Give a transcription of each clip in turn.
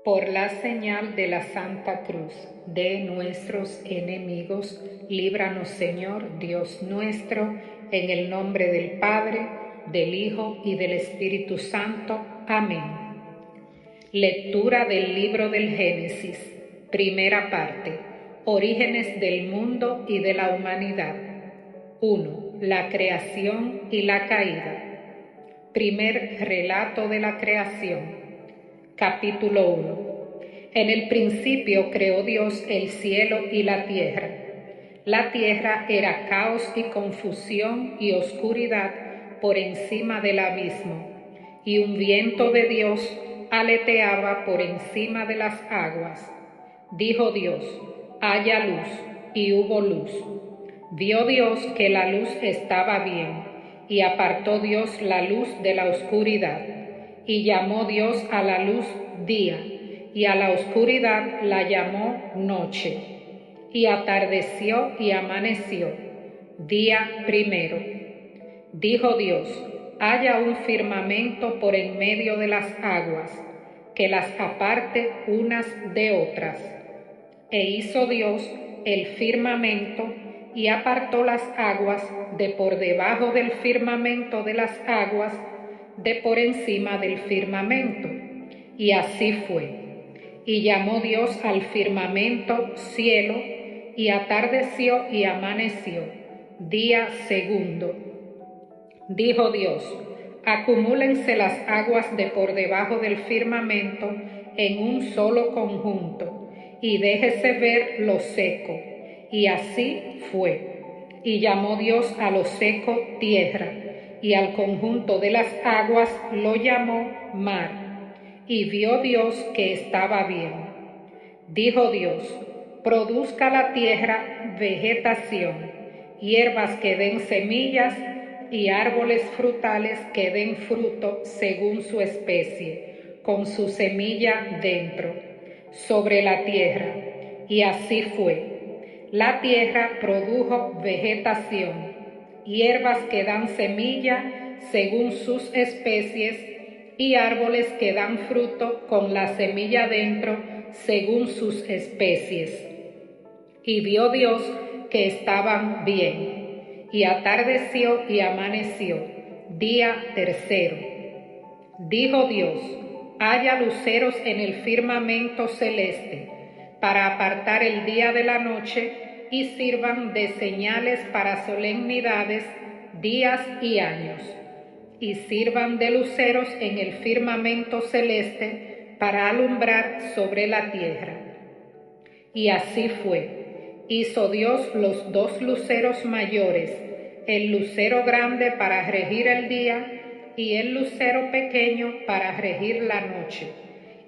Por la señal de la Santa Cruz de nuestros enemigos, líbranos, Señor, Dios nuestro, en el nombre del Padre, del Hijo y del Espíritu Santo. Amén. Lectura del libro del Génesis, primera parte. Orígenes del mundo y de la humanidad. 1. La creación y la caída. Primer relato de la creación. Capítulo 1. En el principio creó Dios el cielo y la tierra. La tierra era caos y confusión y oscuridad por encima del abismo, y un viento de Dios aleteaba por encima de las aguas. Dijo Dios: haya luz, y hubo luz. Vio Dios que la luz estaba bien, y apartó Dios la luz de la oscuridad. Y llamó Dios a la luz día, y a la oscuridad la llamó noche. Y atardeció y amaneció, día primero. Dijo Dios: haya un firmamento por en medio de las aguas, que las aparte unas de otras. E hizo Dios el firmamento, y apartó las aguas de por debajo del firmamento de las aguas de por encima del firmamento. Y así fue. Y llamó Dios al firmamento cielo, y atardeció y amaneció, día segundo. Dijo Dios: acumúlense las aguas de por debajo del firmamento en un solo conjunto, y déjese ver lo seco. Y así fue. Y llamó Dios a lo seco tierra, y al conjunto de las aguas lo llamó mar. Y vio Dios que estaba bien. Dijo Dios: produzca la tierra vegetación, hierbas que den semillas, y árboles frutales que den fruto según su especie, con su semilla dentro, sobre la tierra. Y así fue. La tierra produjo vegetación, hierbas que dan semilla según sus especies, y árboles que dan fruto con la semilla dentro según sus especies. Y vio Dios que estaban bien. Y atardeció y amaneció, día tercero. Dijo Dios: haya luceros en el firmamento celeste, para apartar el día de la noche, y sirvan de señales para solemnidades, días y años. Y sirvan de luceros en el firmamento celeste, para alumbrar sobre la tierra. Y así fue. Hizo Dios los dos luceros mayores, el lucero grande para regir el día, y el lucero pequeño para regir la noche,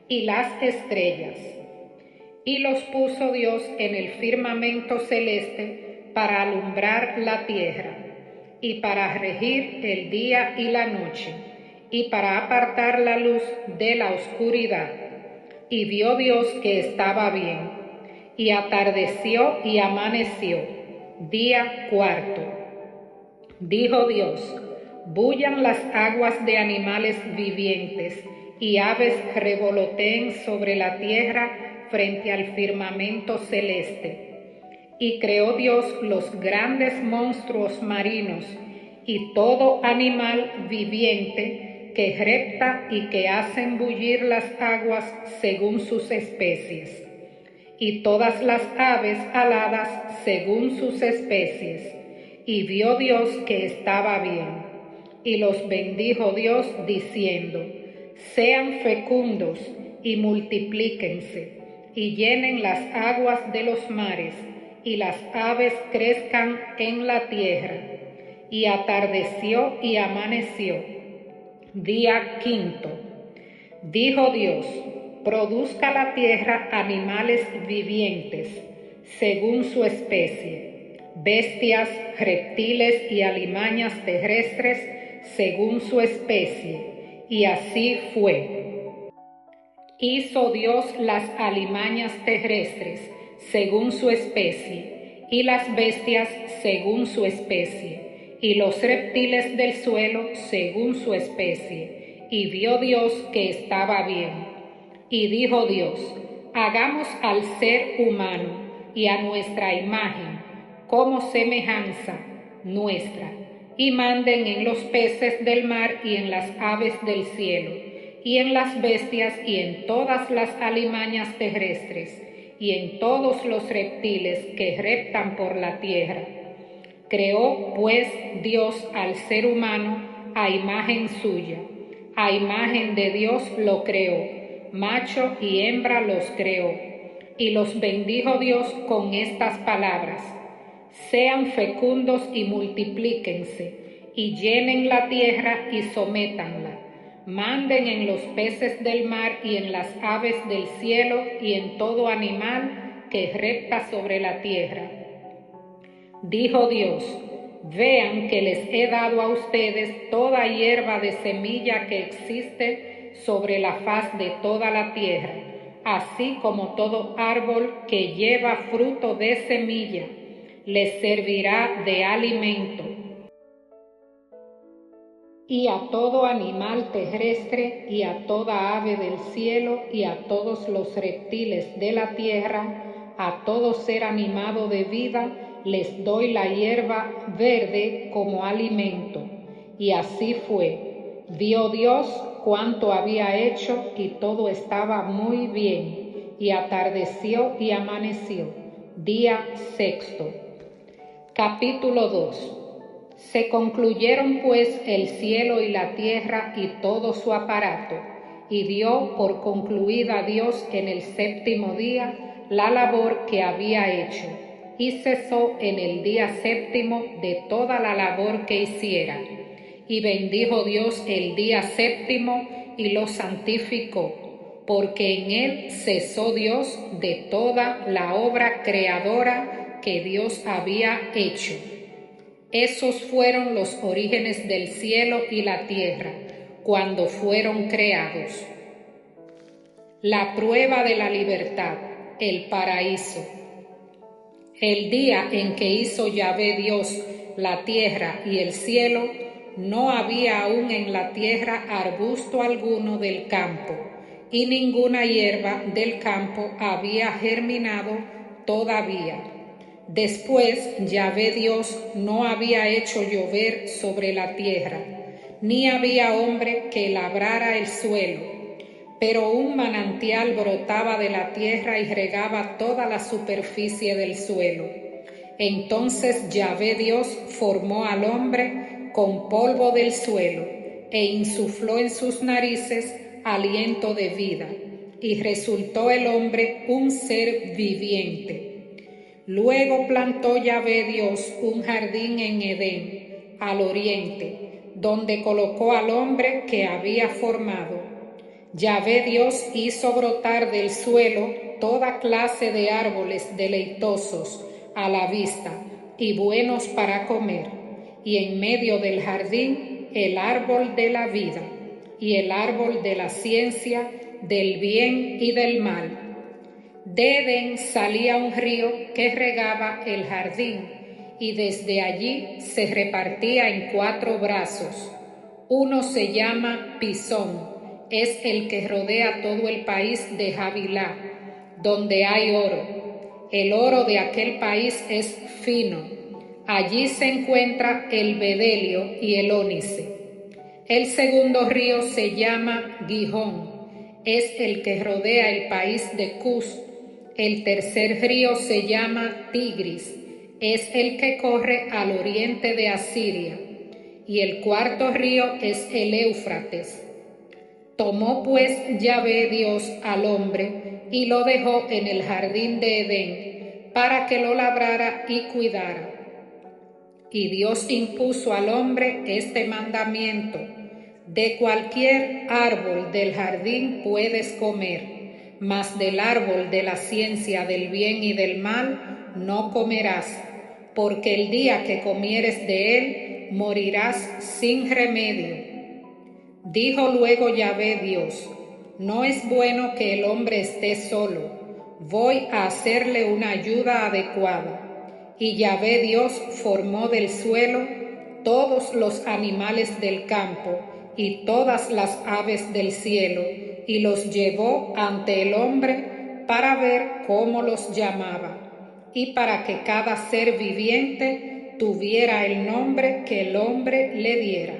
y las estrellas. Y los puso Dios en el firmamento celeste para alumbrar la tierra, y para regir el día y la noche, y para apartar la luz de la oscuridad. Y vio Dios que estaba bien. Y atardeció y amaneció, día cuarto. Dijo Dios: bullan las aguas de animales vivientes, y aves revoloteen sobre la tierra frente al firmamento celeste. Y creó Dios los grandes monstruos marinos, y todo animal viviente que repta y que hacen bullir las aguas según sus especies, y todas las aves aladas según sus especies. Y vio Dios que estaba bien. Y los bendijo Dios diciendo: sean fecundos y multiplíquense, y llenen las aguas de los mares, y las aves crezcan en la tierra. Y atardeció y amaneció, día quinto. Dijo Dios: produzca la tierra animales vivientes, según su especie, bestias, reptiles y alimañas terrestres, según su especie. Y así fue. Hizo Dios las alimañas terrestres, según su especie, y las bestias, según su especie, y los reptiles del suelo, según su especie. Y vio Dios que estaba bien. Y dijo Dios: hagamos al ser humano y a nuestra imagen, como semejanza nuestra, y manden en los peces del mar y en las aves del cielo, y en las bestias y en todas las alimañas terrestres, y en todos los reptiles que reptan por la tierra. Creó pues Dios al ser humano a imagen suya, a imagen de Dios lo creó, macho y hembra los creó, y los bendijo Dios con estas palabras: sean fecundos y multiplíquense, y llenen la tierra y sométanla, manden en los peces del mar y en las aves del cielo y en todo animal que repta sobre la tierra. Dijo Dios: vean que les he dado a ustedes toda hierba de semilla que existe sobre la faz de toda la tierra, así como todo árbol que lleva fruto de semilla, les servirá de alimento. Y a todo animal terrestre, y a toda ave del cielo, y a todos los reptiles de la tierra, a todo ser animado de vida, les doy la hierba verde como alimento. Y así fue. Vio Dios cuanto había hecho, y todo estaba muy bien. Y atardeció y amaneció, día sexto. Capítulo 2. Se concluyeron pues el cielo y la tierra y todo su aparato, y dio por concluida Dios en el séptimo día la labor que había hecho, y cesó en el día séptimo de toda la labor que hiciera. Y bendijo Dios el día séptimo y lo santificó, porque en él cesó Dios de toda la obra creadora que Dios había hecho. Esos fueron los orígenes del cielo y la tierra, cuando fueron creados. La prueba de la libertad, el paraíso. El día en que hizo Yahvé Dios la tierra y el cielo, no había aún en la tierra arbusto alguno del campo, y ninguna hierba del campo había germinado todavía. Después Yahvé Dios no había hecho llover sobre la tierra, ni había hombre que labrara el suelo, pero un manantial brotaba de la tierra y regaba toda la superficie del suelo. Entonces Yahvé Dios formó al hombre con polvo del suelo, e insufló en sus narices aliento de vida, y resultó el hombre un ser viviente. Luego plantó Yahvé Dios un jardín en Edén, al oriente, donde colocó al hombre que había formado. Yahvé Dios hizo brotar del suelo toda clase de árboles deleitosos a la vista y buenos para comer, y en medio del jardín el árbol de la vida y el árbol de la ciencia del bien y del mal. De Edén salía un río que regaba el jardín, y desde allí se repartía en 4 brazos. Uno se llama Pisón, es el que rodea todo el país de Havilá, donde hay oro. El oro de aquel país es fino. Allí se encuentra el bedelio y el ónice. El segundo río se llama Gihón, es el que rodea el país de Cus. El tercer río se llama Tigris, es el que corre al oriente de Asiria. Y el cuarto río es el Éufrates. Tomó pues Yahvé Dios al hombre y lo dejó en el jardín de Edén para que lo labrara y cuidara. Y Dios impuso al hombre este mandamiento: de cualquier árbol del jardín puedes comer, mas del árbol de la ciencia del bien y del mal no comerás, porque el día que comieres de él morirás sin remedio. Dijo luego Yahvé Dios: no es bueno que el hombre esté solo, voy a hacerle una ayuda adecuada. Y Yahvé Dios formó del suelo todos los animales del campo y todas las aves del cielo, y los llevó ante el hombre para ver cómo los llamaba, y para que cada ser viviente tuviera el nombre que el hombre le diera.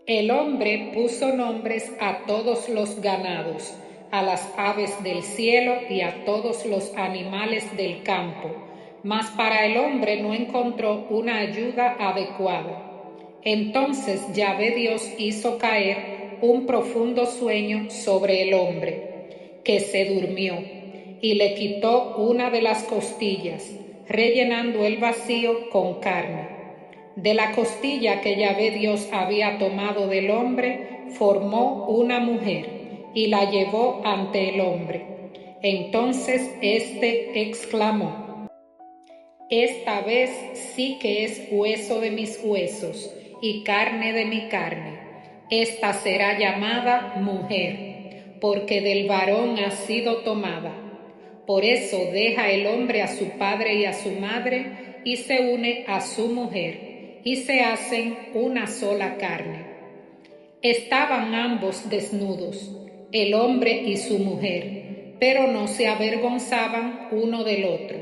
El hombre puso nombres a todos los ganados, a las aves del cielo y a todos los animales del campo, mas para el hombre no encontró una ayuda adecuada. Entonces Yahvé Dios hizo caer un profundo sueño sobre el hombre, que se durmió, y le quitó una de las costillas, rellenando el vacío con carne. De la costilla que Yahvé Dios había tomado del hombre, formó una mujer y la llevó ante el hombre. Entonces éste exclamó: Esta vez sí que es hueso de mis huesos y carne de mi carne. Esta será llamada mujer, porque del varón ha sido tomada. Por eso deja el hombre a su padre y a su madre y se une a su mujer, y se hacen una sola carne. Estaban ambos desnudos, el hombre y su mujer, pero no se avergonzaban uno del otro.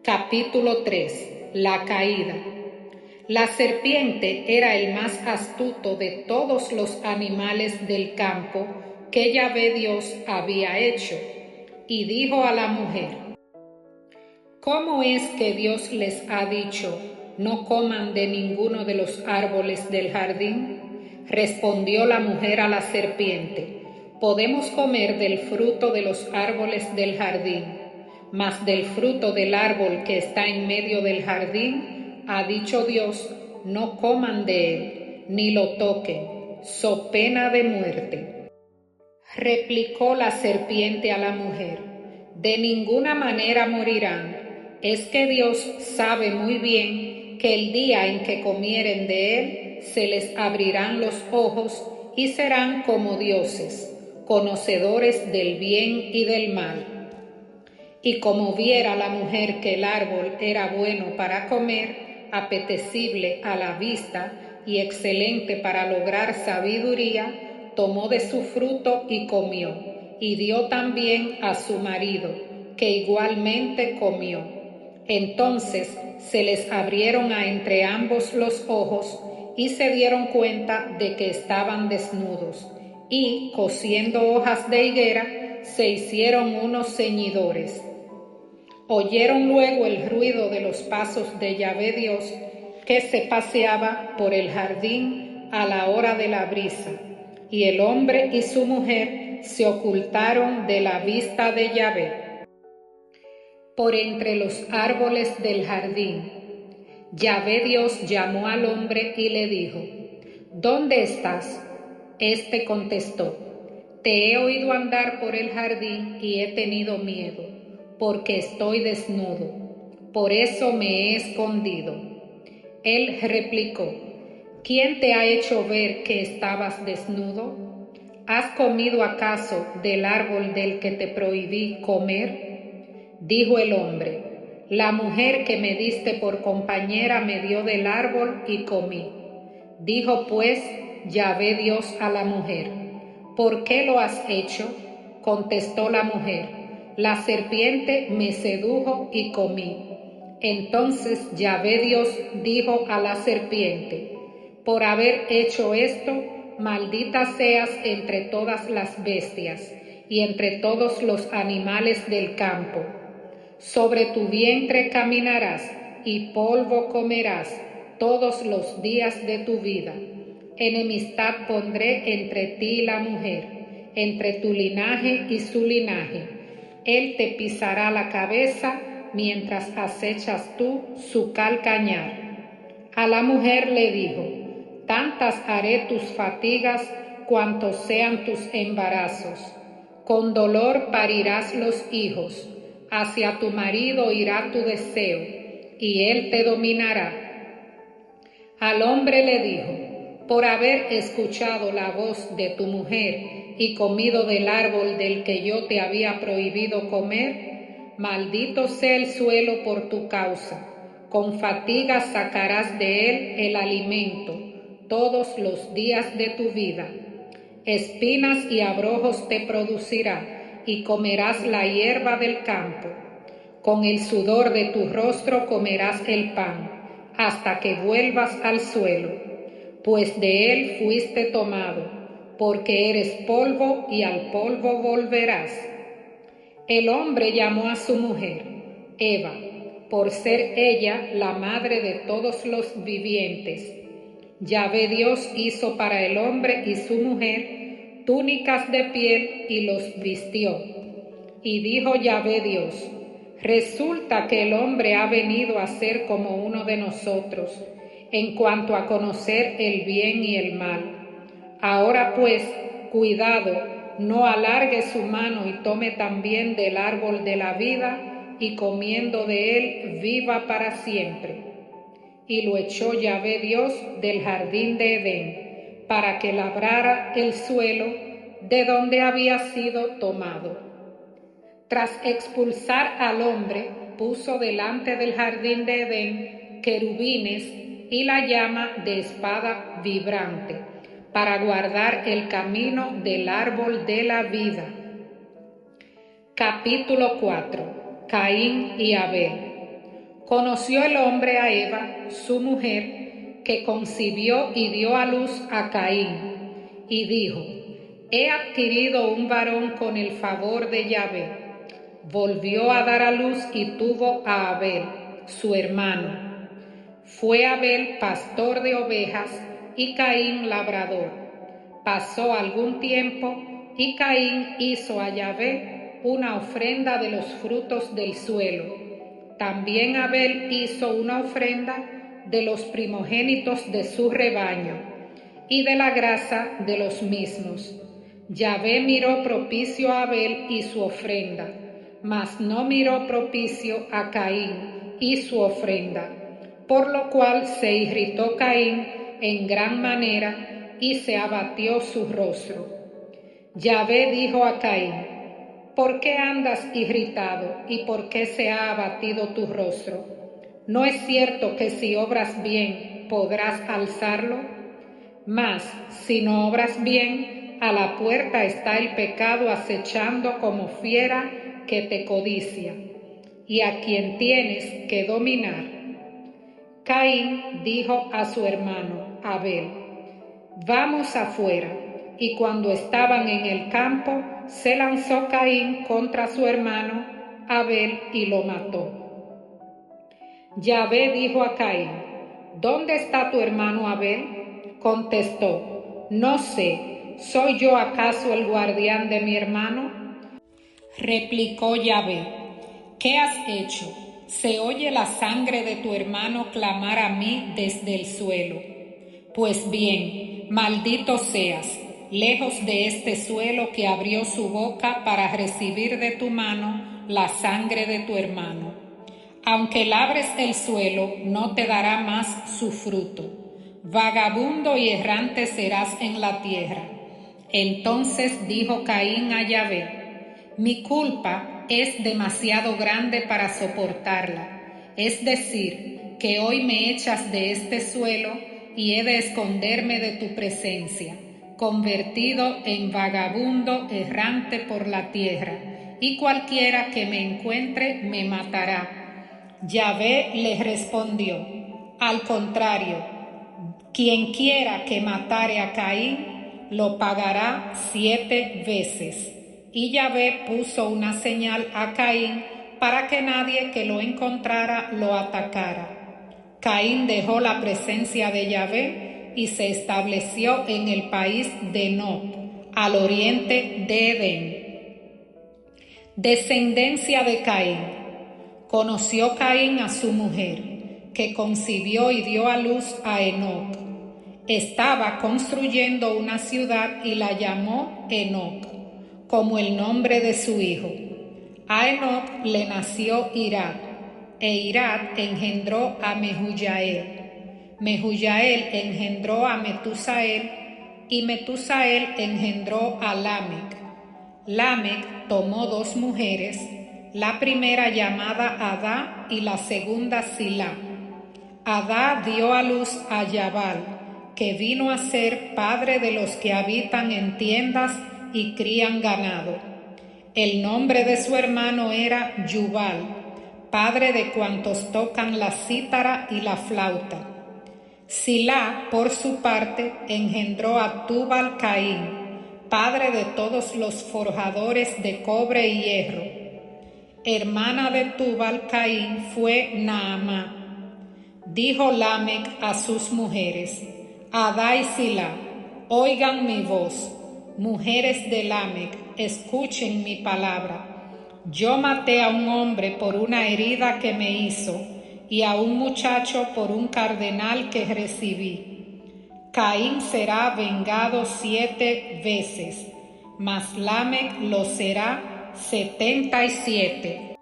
Capítulo 3. La caída. La serpiente era el más astuto de todos los animales del campo que Yahvé Dios había hecho, y dijo a la mujer: ¿Cómo es que Dios les ha dicho: no coman de ninguno de los árboles del jardín? Respondió la mujer a la serpiente: podemos comer del fruto de los árboles del jardín, mas del fruto del árbol que está en medio del jardín, ha dicho Dios: no coman de él, ni lo toquen, so pena de muerte. Replicó la serpiente a la mujer: de ninguna manera morirán. Es que Dios sabe muy bien que el día en que comieren de él, se les abrirán los ojos y serán como dioses, conocedores del bien y del mal. Y como viera la mujer que el árbol era bueno para comer, apetecible a la vista y excelente para lograr sabiduría, tomó de su fruto y comió, y dio también a su marido, que igualmente comió. Entonces se les abrieron a entre ambos los ojos y se dieron cuenta de que estaban desnudos, y, cosiendo hojas de higuera, se hicieron unos ceñidores. Oyeron luego el ruido de los pasos de Yahvé Dios, que se paseaba por el jardín a la hora de la brisa, y el hombre y su mujer se ocultaron de la vista de Yahvé por entre los árboles del jardín. Yahvé Dios llamó al hombre y le dijo: ¿Dónde estás? Este contestó: te he oído andar por el jardín y he tenido miedo, porque estoy desnudo, por eso me he escondido. Él replicó: ¿quién te ha hecho ver que estabas desnudo? ¿Has comido acaso del árbol del que te prohibí comer? Dijo el hombre: la mujer que me diste por compañera me dio del árbol y comí. Dijo pues Yahvé Dios a la mujer: ¿por qué lo has hecho? Contestó la mujer: la serpiente me sedujo y comí. Entonces Yahvé Dios dijo a la serpiente: por haber hecho esto, maldita seas entre todas las bestias y entre todos los animales del campo. Sobre tu vientre caminarás y polvo comerás todos los días de tu vida. Enemistad pondré entre ti y la mujer, entre tu linaje y su linaje. Él te pisará la cabeza mientras acechas tú su calcañar. A la mujer le dijo: tantas haré tus fatigas cuantos sean tus embarazos. Con dolor parirás los hijos. Hacia tu marido irá tu deseo, y él te dominará. Al hombre le dijo: por haber escuchado la voz de tu mujer y comido del árbol del que yo te había prohibido comer, maldito sea el suelo por tu causa. Con fatiga sacarás de él el alimento todos los días de tu vida. Espinas y abrojos te producirá, y comerás la hierba del campo. Con el sudor de tu rostro comerás el pan, hasta que vuelvas al suelo, pues de él fuiste tomado, porque eres polvo y al polvo volverás. El hombre llamó a su mujer Eva, por ser ella la madre de todos los vivientes. Yahvé Dios hizo para el hombre y su mujer túnicas de piel y los vistió. Y dijo Yahvé Dios: resulta que el hombre ha venido a ser como uno de nosotros, en cuanto a conocer el bien y el mal. Ahora pues, cuidado, no alargue su mano y tome también del árbol de la vida, y comiendo de él viva para siempre. Y lo echó Yahvé Dios del jardín de Edén, para que labrara el suelo de donde había sido tomado. Tras expulsar al hombre, puso delante del jardín de Edén querubines y la llama de espada vibrante, para guardar el camino del árbol de la vida. Capítulo 4. Caín y Abel. Conoció el hombre a Eva, su mujer, que concibió y dio a luz a Caín, y dijo: he adquirido un varón con el favor de Yahvé. Volvió a dar a luz y tuvo a Abel, su hermano. Fue Abel pastor de ovejas y Caín labrador. Pasó algún tiempo y Caín hizo a Yahvé una ofrenda de los frutos del suelo. También Abel hizo una ofrenda de los primogénitos de su rebaño y de la grasa de los mismos. Yahvé miró propicio a Abel y su ofrenda, mas no miró propicio a Caín y su ofrenda, por lo cual se irritó Caín en gran manera y se abatió su rostro. Yahvé dijo a Caín: ¿por qué andas irritado y por qué se ha abatido tu rostro? ¿No es cierto que si obras bien podrás alzarlo? Mas si no obras bien, a la puerta está el pecado acechando como fiera que te codicia, y a quien tienes que dominar. Caín dijo a su hermano Abel: vamos afuera. Y cuando estaban en el campo, se lanzó Caín contra su hermano Abel y lo mató. Yahvé dijo a Caín: ¿dónde está tu hermano Abel? Contestó: no sé, ¿soy yo acaso el guardián de mi hermano? Replicó Yahvé: ¿qué has hecho? Se oye la sangre de tu hermano clamar a mí desde el suelo. Pues bien, maldito seas, lejos de este suelo que abrió su boca para recibir de tu mano la sangre de tu hermano. Aunque labres el suelo, no te dará más su fruto. Vagabundo y errante serás en la tierra. Entonces dijo Caín a Yahvé: mi culpa es demasiado grande para soportarla. Es decir, que hoy me echas de este suelo y he de esconderme de tu presencia, convertido en vagabundo errante por la tierra, y cualquiera que me encuentre me matará. Yahvé le respondió: al contrario, quien quiera que matare a Caín, lo pagará 7 veces. Y Yahvé puso una señal a Caín para que nadie que lo encontrara lo atacara. Caín dejó la presencia de Yahvé y se estableció en el país de Nod, al oriente de Edén. Descendencia de Caín. Conoció Caín a su mujer, que concibió y dio a luz a Enoc. Estaba construyendo una ciudad y la llamó Enoc, como el nombre de su hijo. A Enoc le nació Irad, e Irad engendró a Mehujael. Mehujael engendró a Metusael, y Metusael engendró a Lamec. Lamec tomó 2 mujeres, la primera llamada Adá y la segunda Silá. Adá dio a luz a Yabal, que vino a ser padre de los que habitan en tiendas y crían ganado. El nombre de su hermano era Yubal, padre de cuantos tocan la cítara y la flauta. Silá, por su parte, engendró a Tubal Caín, padre de todos los forjadores de cobre y hierro. Hermana de Tubal Caín fue Naamá. Dijo Lamec a sus mujeres: Adá y Silá, oigan mi voz. Mujeres de Lamec, escuchen mi palabra. Yo maté a un hombre por una herida que me hizo, y a un muchacho por un cardenal que recibí. Caín será vengado 7 veces, mas Lamec lo será 77.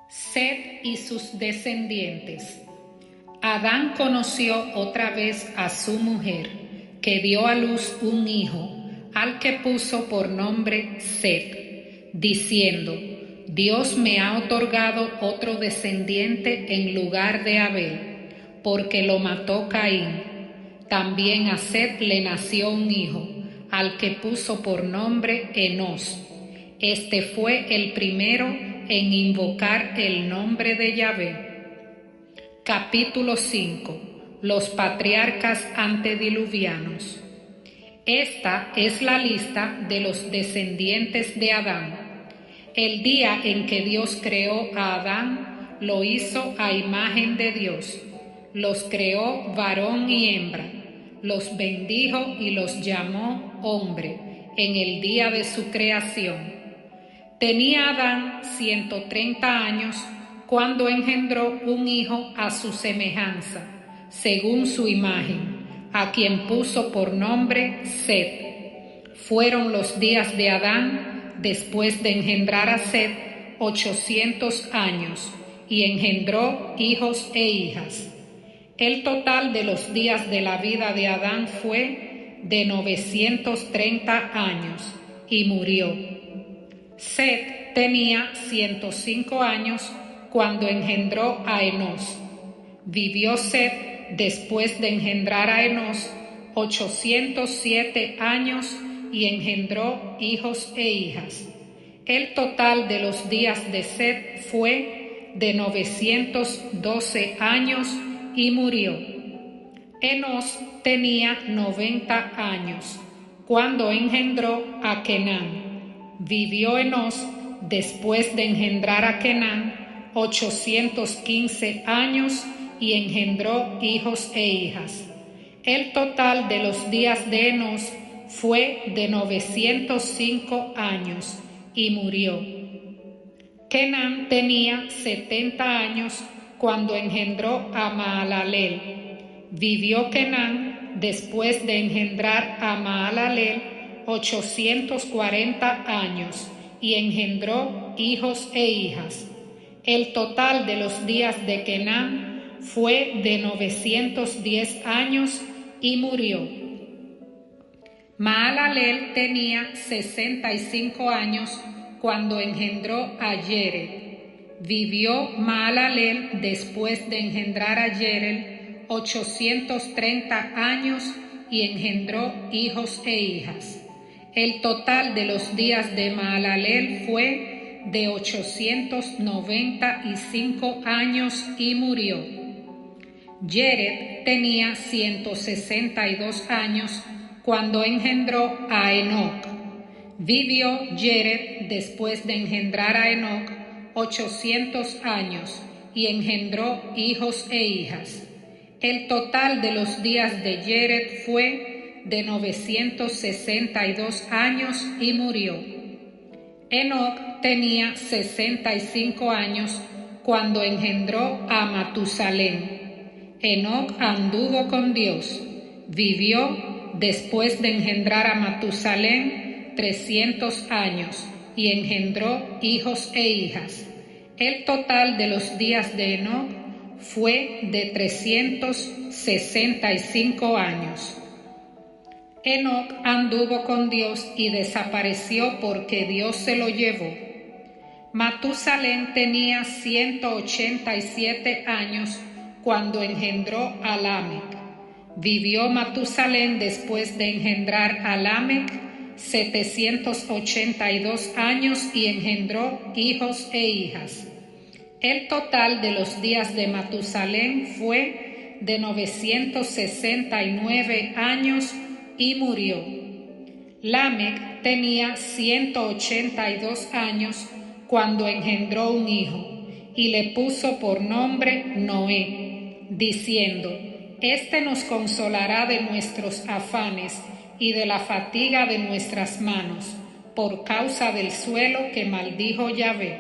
Set y sus descendientes. Adán conoció otra vez a su mujer, que dio a luz un hijo, al que puso por nombre Set, diciendo: Dios me ha otorgado otro descendiente en lugar de Abel, porque lo mató Caín. También a Set le nació un hijo, al que puso por nombre Enós. Este fue el primero en invocar el nombre de Yahvé. Capítulo 5. Los patriarcas antediluvianos. Esta es la lista de los descendientes de Adán. El día en que Dios creó a Adán, lo hizo a imagen de Dios. Los creó varón y hembra. Los bendijo y los llamó hombre en el día de su creación. Tenía Adán 130 años cuando engendró un hijo a su semejanza, según su imagen, a quien puso por nombre Set. Fueron los días de Adán, después de engendrar a Set, 800 años, y engendró hijos e hijas. El total de los días de la vida de Adán fue de 930 años, y murió. Set tenía 105 años cuando engendró a Enós. Vivió Set, después de engendrar a Enós, 807 años y engendró hijos e hijas. El total de los días de Set fue de 912 años y murió. Enós tenía 90 años cuando engendró a Kenán. Vivió Enós, después de engendrar a Kenán, 815 años y engendró hijos e hijas. El total de los días de Enós fue de 905 años y murió. Kenán tenía 70 años cuando engendró a Mahalalel. Vivió Kenán, después de engendrar a Mahalalel, 840 años y engendró hijos e hijas. El total de los días de Kenán fue de 910 años y murió. Mahalalel tenía 65 años cuando engendró a Yered. Vivió Mahalalel, después de engendrar a Yered, 830 años y engendró hijos e hijas. El total de los días de Mahalalel fue de 895 años y murió. Yered tenía 162 años cuando engendró a Enoc. Vivió Yered, después de engendrar a Enoc, 800 años y engendró hijos e hijas. El total de los días de Yered fue de 962 años y murió. Enoc tenía 65 años cuando engendró a Matusalén. Enoc anduvo con Dios. Vivió, después de engendrar a Matusalén, 300 años y engendró hijos e hijas. El total de los días de Enoc fue de 365 años. Enoc anduvo con Dios y desapareció porque Dios se lo llevó. Matusalén tenía 187 años cuando engendró a Lamec. Vivió Matusalén después de engendrar a Lamec 782 años y engendró hijos e hijas. El total de los días de Matusalén fue de 969 años y murió. Lamec tenía 182 años cuando engendró un hijo y le puso por nombre Noé, diciendo: Este nos consolará de nuestros afanes y de la fatiga de nuestras manos, por causa del suelo que maldijo Yahvé.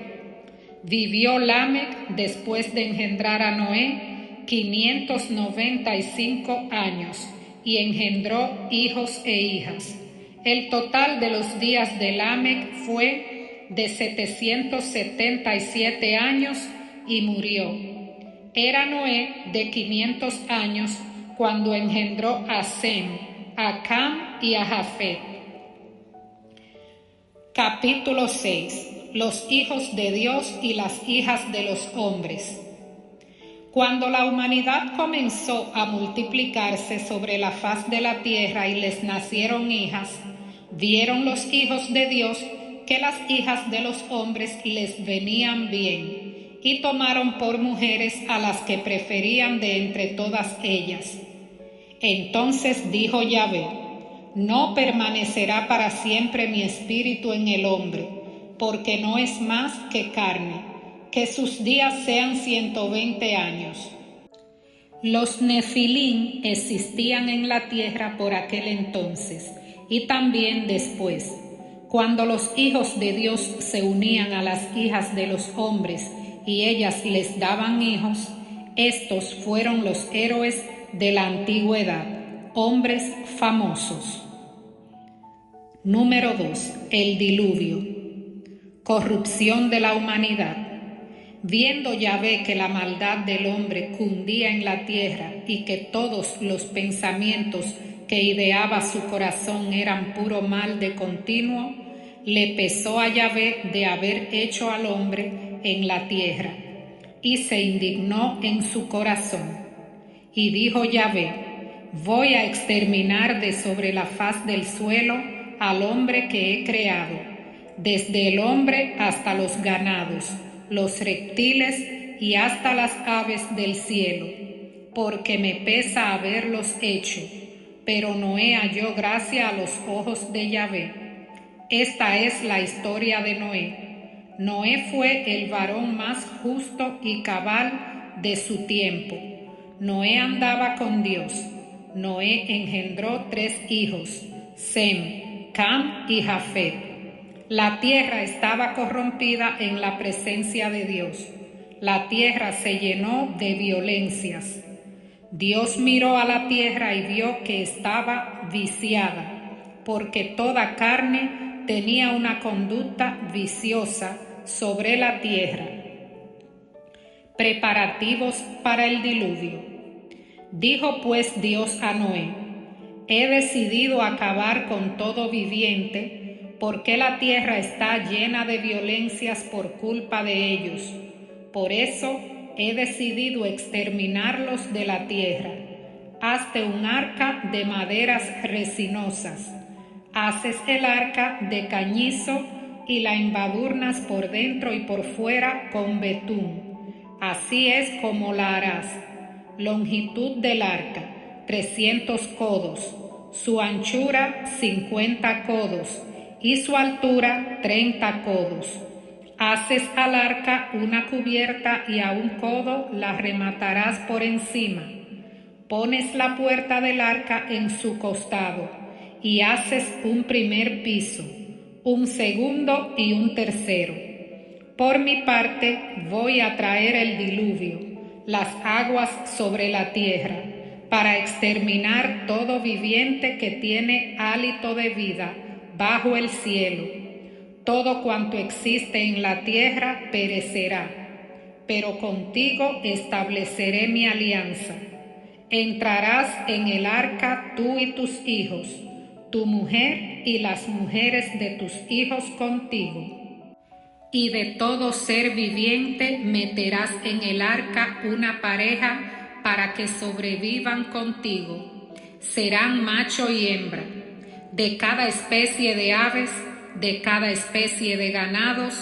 Vivió Lamec después de engendrar a Noé 595 años y engendró hijos e hijas. El total de los días de Lamec fue de 777 años y murió. Era Noé de 500 años cuando engendró a Sem, a Cam y a Jafet. Capítulo 6. Los hijos de Dios y las hijas de los hombres. Cuando la humanidad comenzó a multiplicarse sobre la faz de la tierra y les nacieron hijas, vieron los hijos de Dios que las hijas de los hombres les venían bien, y tomaron por mujeres a las que preferían de entre todas ellas. Entonces dijo Yahvé: No permanecerá para siempre mi espíritu en el hombre, porque no es más que carne, que sus días sean 120 años. Los Nefilín existían en la tierra por aquel entonces, y también después, cuando los hijos de Dios se unían a las hijas de los hombres y ellas les daban hijos. Estos fueron los héroes de la antigüedad, hombres famosos. Número 2. El diluvio. Corrupción de la humanidad. Viendo Yahvé que la maldad del hombre cundía en la tierra y que todos los pensamientos que ideaba su corazón eran puro mal de continuo, le pesó a Yahvé de haber hecho al hombre en la tierra, y se indignó en su corazón. Y dijo Yahvé: Voy a exterminar de sobre la faz del suelo al hombre que he creado, desde el hombre hasta los ganados, los reptiles y hasta las aves del cielo, porque me pesa haberlos hecho. Pero Noé halló gracia a los ojos de Yahvé. Esta es la historia de Noé. Noé fue el varón más justo y cabal de su tiempo. Noé andaba con Dios. Noé engendró 3 hijos, Sem, Cam y Jafet. La tierra estaba corrompida en la presencia de Dios. La tierra se llenó de violencias. Dios miró a la tierra y vio que estaba viciada, porque toda carne tenía una conducta viciosa sobre la tierra. Preparativos para el diluvio. Dijo pues Dios a Noé: He decidido acabar con todo viviente, porque la tierra está llena de violencias por culpa de ellos. Por eso he decidido exterminarlos de la tierra. Hazte un arca de maderas resinosas. Haces el arca de cañizo y la embadurnas por dentro y por fuera con betún. Así es como la harás. Longitud del arca, 300 codos, su anchura 50 codos y su altura 30 codos. Haces al arca una cubierta y a un codo la rematarás por encima. Pones la puerta del arca en su costado y haces un primer piso, un segundo y un tercero. Por mi parte voy a traer el diluvio, las aguas sobre la tierra, para exterminar todo viviente que tiene hálito de vida bajo el cielo. Todo cuanto existe en la tierra perecerá, pero contigo estableceré mi alianza. Entrarás en el arca tú y tus hijos, tu mujer y las mujeres de tus hijos contigo. Y de todo ser viviente meterás en el arca una pareja para que sobrevivan contigo. serán macho y hembra. De cada especie de aves, de cada especie de ganados,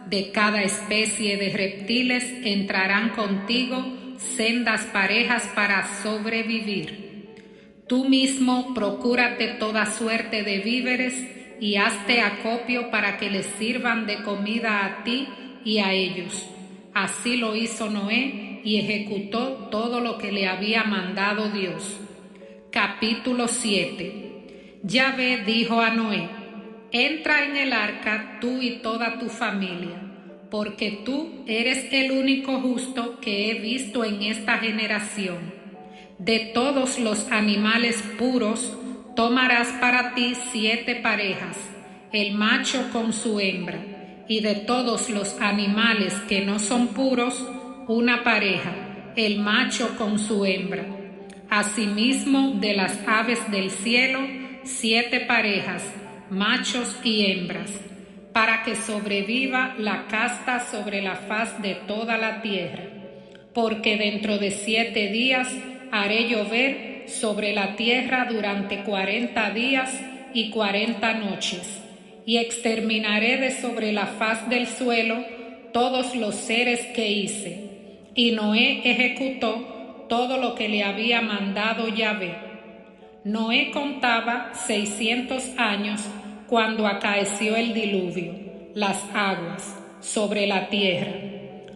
de cada especie de reptiles entrarán contigo sendas parejas para sobrevivir. Tú mismo procúrate toda suerte de víveres y hazte acopio para que les sirvan de comida a ti y a ellos. Así lo hizo Noé y ejecutó todo lo que le había mandado Dios. Capítulo 7. Yahvé dijo a Noé: entra en el arca tú y toda tu familia, porque tú eres el único justo que he visto en esta generación. De todos los animales puros tomarás para ti 7 parejas, el macho con su hembra, y de todos los animales que no son puros, una pareja, el macho con su hembra. Asimismo, de las aves del cielo, 7 parejas, machos y hembras, para que sobreviva la casta sobre la faz de toda la tierra. Porque dentro de 7 días haré llover sobre la tierra durante 40 días y 40 noches, y exterminaré de sobre la faz del suelo todos los seres que hice. Y Noé ejecutó todo lo que le había mandado Yahvé. Noé contaba 600 años cuando acaeció el diluvio, las aguas, sobre la tierra.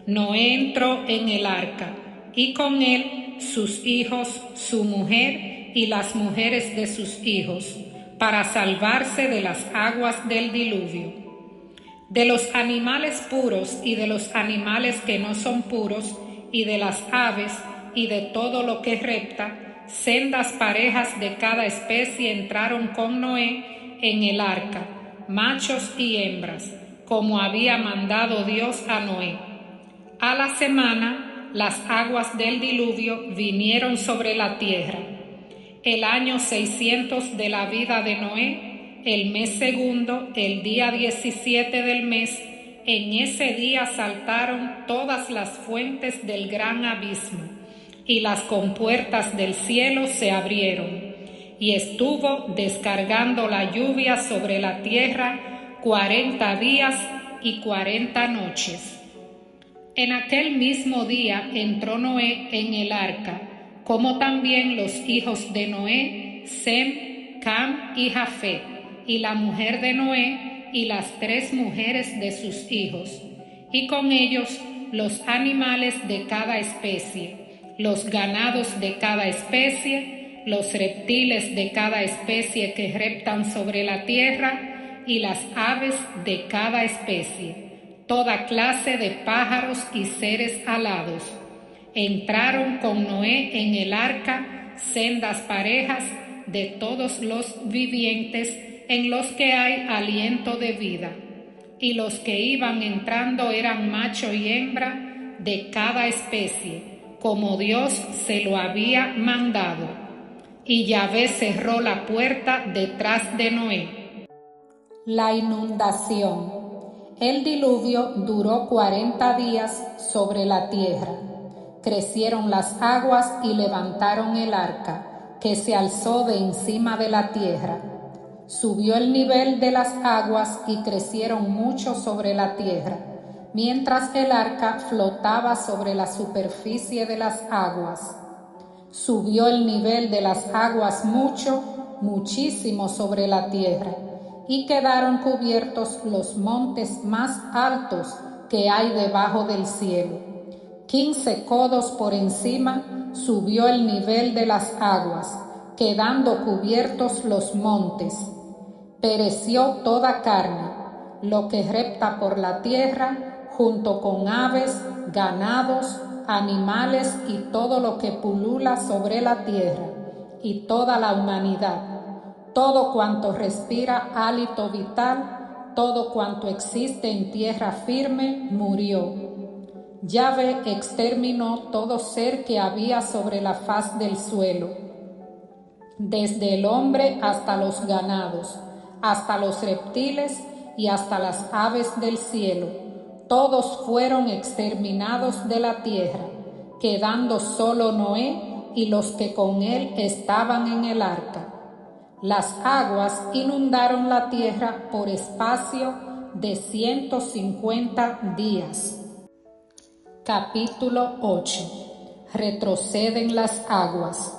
Noé entró en el arca, y con él sus hijos, su mujer y las mujeres de sus hijos, para salvarse de las aguas del diluvio. De los animales puros y de los animales que no son puros, y de las aves y de todo lo que repta, sendas parejas de cada especie entraron con Noé en el arca, machos y hembras, como había mandado Dios a Noé. A la semana, las aguas del diluvio vinieron sobre la tierra. El año 600 de la vida de Noé, el mes segundo, el día 17 del mes, en ese día saltaron todas las fuentes del gran abismo, y las compuertas del cielo se abrieron, y estuvo descargando la lluvia sobre la tierra 40 días y 40 noches. En aquel mismo día entró Noé en el arca, como también los hijos de Noé, Sem, Cam y Jafet, y la mujer de Noé, y las 3 mujeres de sus hijos, y con ellos los animales de cada especie, los ganados de cada especie, los reptiles de cada especie que reptan sobre la tierra, y las aves de cada especie, toda clase de pájaros y seres alados. Entraron con Noé en el arca sendas parejas de todos los vivientes en los que hay aliento de vida, y los que iban entrando eran macho y hembra de cada especie, como Dios se lo había mandado. Y Yahvé cerró la puerta detrás de Noé. La inundación. El diluvio duró 40 días sobre la tierra. Crecieron las aguas y levantaron el arca, que se alzó de encima de la tierra. Subió el nivel de las aguas y crecieron mucho sobre la tierra, mientras el arca flotaba sobre la superficie de las aguas. Subió el nivel de las aguas muchísimo sobre la tierra, y quedaron cubiertos los montes más altos que hay debajo del cielo. 15 codos por encima subió el nivel de las aguas, quedando cubiertos los montes. Pereció toda carne, lo que repta por la tierra, junto con aves, ganados, animales y todo lo que pulula sobre la tierra, y toda la humanidad, todo cuanto respira hálito vital, todo cuanto existe en tierra firme, murió. Yahvé exterminó todo ser que había sobre la faz del suelo, desde el hombre hasta los ganados, hasta los reptiles y hasta las aves del cielo. Todos fueron exterminados de la tierra, quedando solo Noé y los que con él estaban en el arca. Las aguas inundaron la tierra por espacio de 150 días. Capítulo 8. Retroceden las aguas.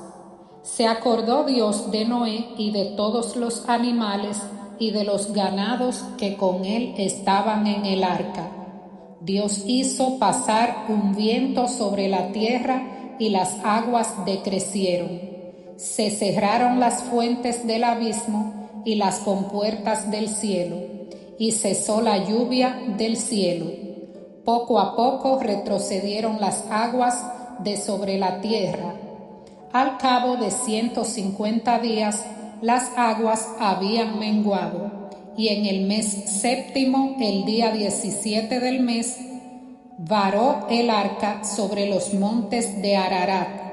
Se acordó Dios de Noé y de todos los animales y de los ganados que con él estaban en el arca. Dios hizo pasar un viento sobre la tierra y las aguas decrecieron. Se cerraron las fuentes del abismo y las compuertas del cielo, y cesó la lluvia del cielo. Poco a poco retrocedieron las aguas de sobre la tierra. Al cabo de 150 días, las aguas habían menguado, y en el mes séptimo, el día 17 del mes, varó el arca sobre los montes de Ararat.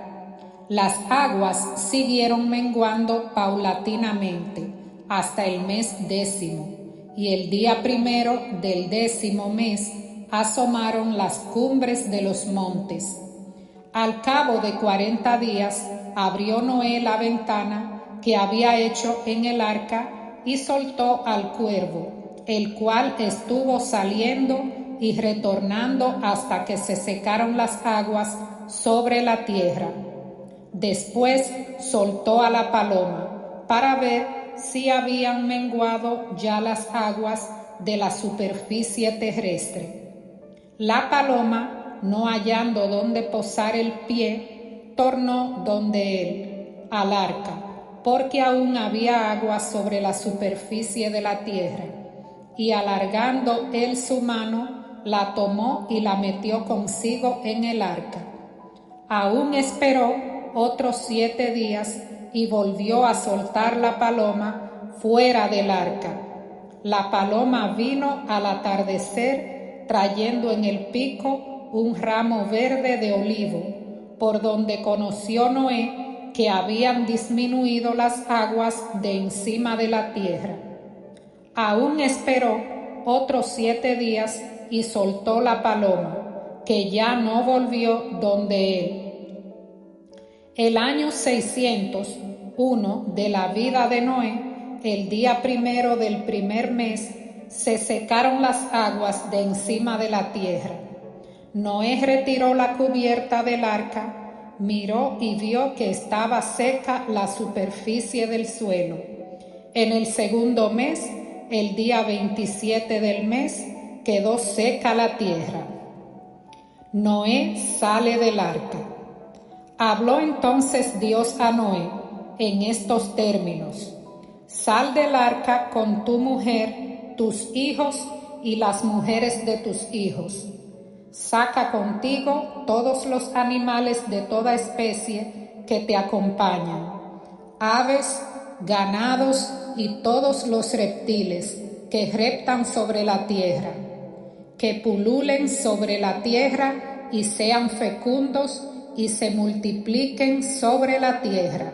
Las aguas siguieron menguando paulatinamente hasta el mes décimo, y el día primero del décimo mes asomaron las cumbres de los montes. Al cabo de 40 días abrió Noé la ventana que había hecho en el arca y soltó al cuervo, el cual estuvo saliendo y retornando hasta que se secaron las aguas sobre la tierra. Después soltó a la paloma para ver si habían menguado ya las aguas de la superficie terrestre. La paloma, no hallando dónde posar el pie, tornó donde él, al arca, porque aún había agua sobre la superficie de la tierra, y alargando él su mano, la tomó y la metió consigo en el arca. Aún esperó otros 7 días y volvió a soltar la paloma fuera del arca. La paloma vino al atardecer trayendo en el pico un ramo verde de olivo, por donde conoció Noé que habían disminuido las aguas de encima de la tierra. Aún esperó otros 7 días y soltó la paloma, que ya no volvió donde él. El año 601 de la vida de Noé, el día primero del primer mes, se secaron las aguas de encima de la tierra. Noé retiró la cubierta del arca, miró y vio que estaba seca la superficie del suelo. En el segundo mes, el día 27 del mes, quedó seca la tierra. Noé sale del arca. Habló entonces Dios a Noé en estos términos: Sal del arca con tu mujer, tus hijos y las mujeres de tus hijos. Saca contigo todos los animales de toda especie que te acompañan, aves, ganados y todos los reptiles que reptan sobre la tierra, que pululen sobre la tierra y sean fecundos y se multipliquen sobre la tierra.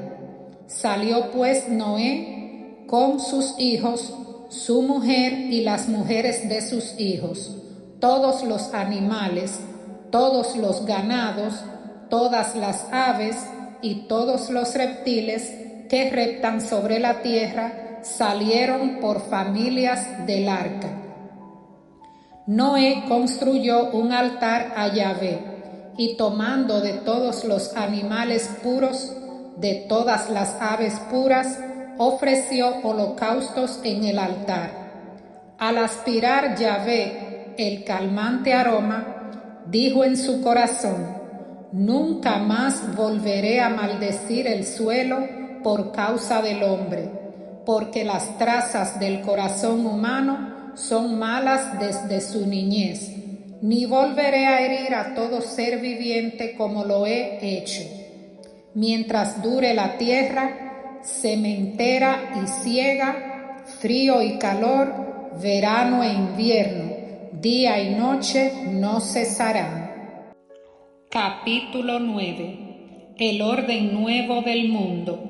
Salió pues Noé con sus hijos, su mujer y las mujeres de sus hijos, todos los animales, todos los ganados, todas las aves y todos los reptiles que reptan sobre la tierra, salieron por familias del arca. Noé construyó un altar a Yahvé, y tomando de todos los animales puros, de todas las aves puras, ofreció holocaustos en el altar. Al aspirar Yahvé el calmante aroma, dijo en su corazón: nunca más volveré a maldecir el suelo por causa del hombre, porque las trazas del corazón humano son malas desde su niñez, ni volveré a herir a todo ser viviente como lo he hecho. Mientras dure la tierra, sementera y siega, frío y calor, verano e invierno, día y noche no cesarán. Capítulo 9. El orden nuevo del mundo.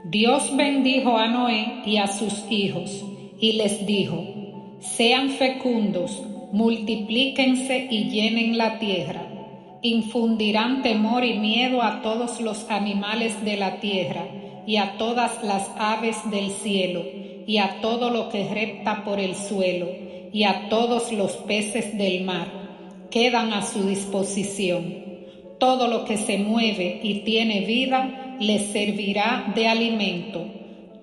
Dios bendijo a Noé y a sus hijos, y les dijo: sean fecundos, multiplíquense y llenen la tierra. Infundirán temor y miedo a todos los animales de la tierra, y a todas las aves del cielo, y a todo lo que repta por el suelo, y a todos los peces del mar. Quedan a su disposición. Todo lo que se mueve y tiene vida les servirá de alimento.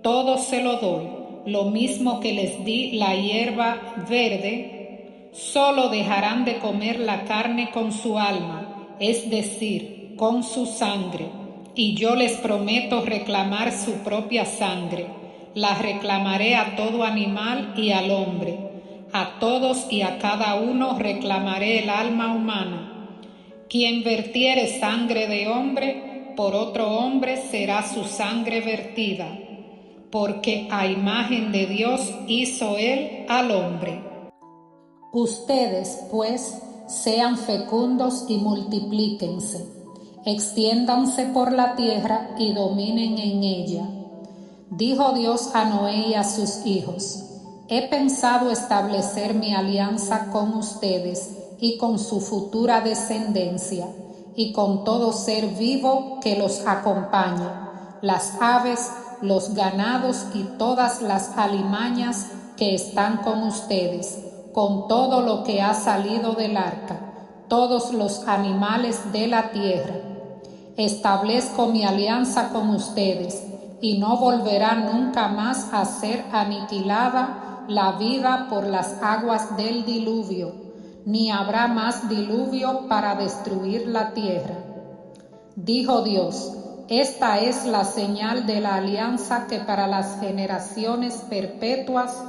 Todo se lo doy, lo mismo que les di la hierba verde. Solo dejarán de comer la carne con su alma, es decir, con su sangre, y yo les prometo reclamar su propia sangre. La reclamaré a todo animal y al hombre. A todos y a cada uno reclamaré el alma humana. Quien vertiere sangre de hombre, por otro hombre será su sangre vertida, porque a imagen de Dios hizo él al hombre. Ustedes, pues, sean fecundos y multiplíquense, extiéndanse por la tierra y dominen en ella. Dijo Dios a Noé y a sus hijos: he pensado establecer mi alianza con ustedes y con su futura descendencia, y con todo ser vivo que los acompañe, las aves, los ganados y todas las alimañas que están con ustedes, con todo lo que ha salido del arca, todos los animales de la tierra. Establezco mi alianza con ustedes, y no volverá nunca más a ser aniquilada la vida por las aguas del diluvio, ni habrá más diluvio para destruir la tierra. Dijo Dios: esta es la señal de la alianza que para las generaciones perpetuas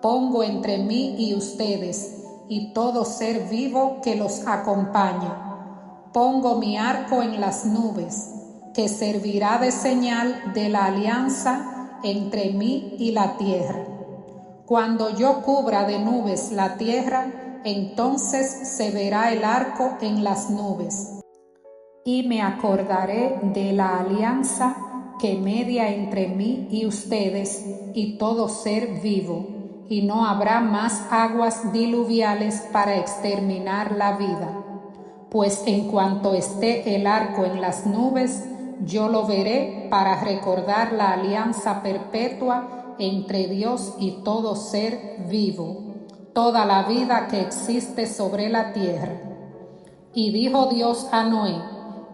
pongo entre mí y ustedes y todo ser vivo que los acompaña. Pongo mi arco en las nubes, que servirá de señal de la alianza entre mí y la tierra. Cuando yo cubra de nubes la tierra, entonces se verá el arco en las nubes. Y me acordaré de la alianza que media entre mí y ustedes y todo ser vivo, y no habrá más aguas diluviales para exterminar la vida. Pues en cuanto esté el arco en las nubes, yo lo veré para recordar la alianza perpetua entre Dios y todo ser vivo, toda la vida que existe sobre la tierra. Y dijo Dios a Noé: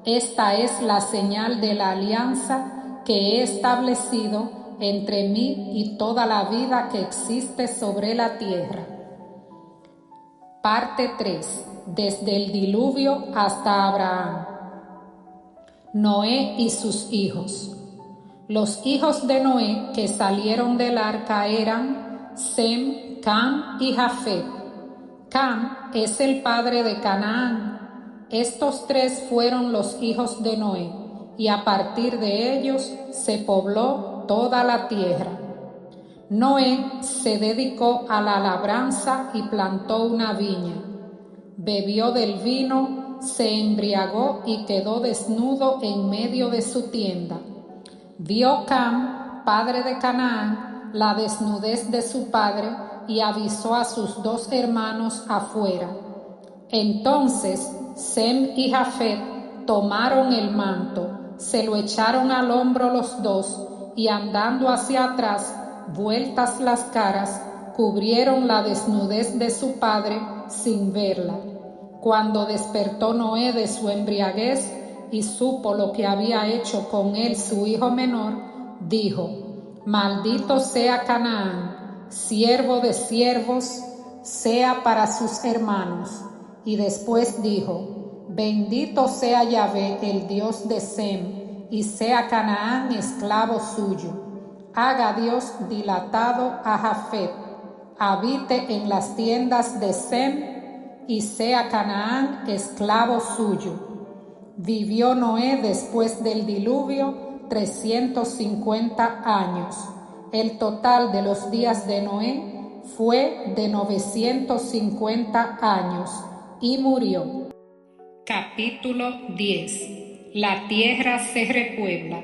esta es la señal de la alianza que he establecido entre mí y toda la vida que existe sobre la tierra. Parte 3. Desde el diluvio hasta Abraham. Noé y sus hijos. Los hijos de Noé que salieron del arca eran Sem, Cam y Jafet. Cam es el padre de Canaán. Estos tres fueron los hijos de Noé, y a partir de ellos se pobló toda la tierra. Noé se dedicó a la labranza y plantó una viña. Bebió del vino, se embriagó y quedó desnudo en medio de su tienda. Vio Cam, padre de Canaán, la desnudez de su padre, y avisó a sus dos hermanos afuera. Entonces Sem y Jafet tomaron el manto, se lo echaron al hombro los dos, y andando hacia atrás, vueltas las caras, cubrieron la desnudez de su padre sin verla. Cuando despertó Noé de su embriaguez y supo lo que había hecho con él su hijo menor, dijo: maldito sea Canaán, siervo de siervos sea para sus hermanos. Y después dijo: bendito sea Yahvé, el Dios de Sem, y sea Canaán esclavo suyo. Haga Dios dilatado a Jafet, habite en las tiendas de Sem, y sea Canaán esclavo suyo. Vivió Noé después del diluvio 350 años. El total de los días de Noé fue de 950 años y murió. Capítulo 10. La tierra se repuebla.